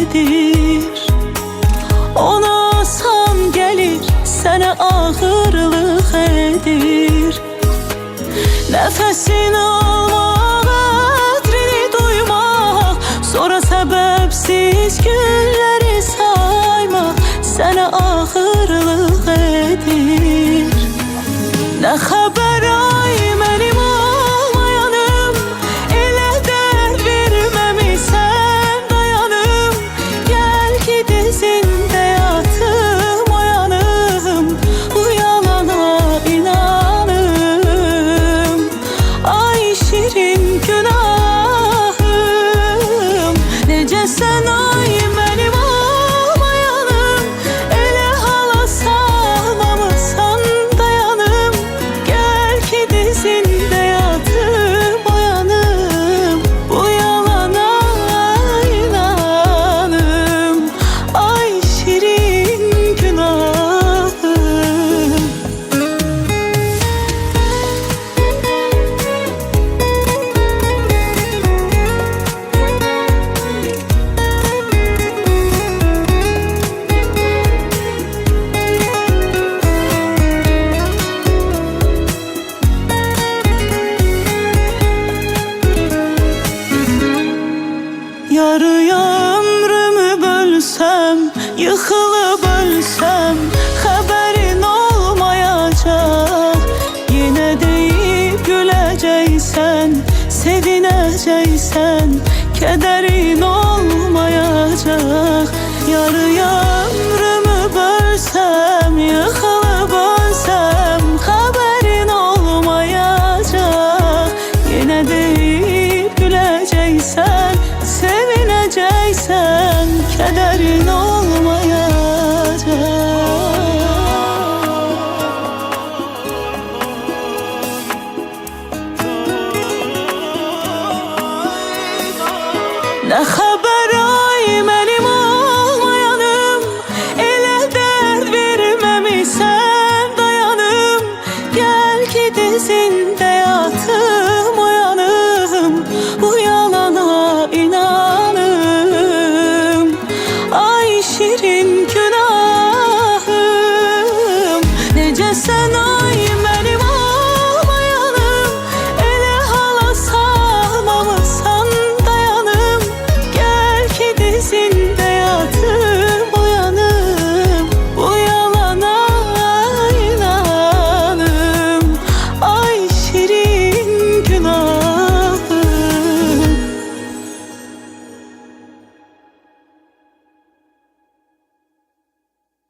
edir. Ona asan gelir, sənə ağırlıq edir. Nəfəsin almaq, ədrini duymaq, sonra səbəbsiz günləri saymaq sənə ağırlıq edir. Nə xəbər ay mənim olmayanım, elə dərd verməmisən dayanım. Gəl ki dizində yatım oyanım, bu yalana inanım. Ay şirin günahım, necəsən ay mənim olmayanım, elə hala salmamısan dayanım. Gəl ki dizində yatım oyanım, bu yalana inanım. Ay şirin günahım. Yarıya ömrümü bölsəm, yıxılıb ölsəm, xəbərin olmayacaq. Yenə deyib güləcəksən, sevinəcəksən, kədərin olmayacaq. Yarıya ömrümü bölsəm, yıxılıb ölsəm, xəbərin olmayacaq. Yenə deyib güləcəksən, sevinəcəksən, kədərin olmayacaq. Nə xəbər ay mənim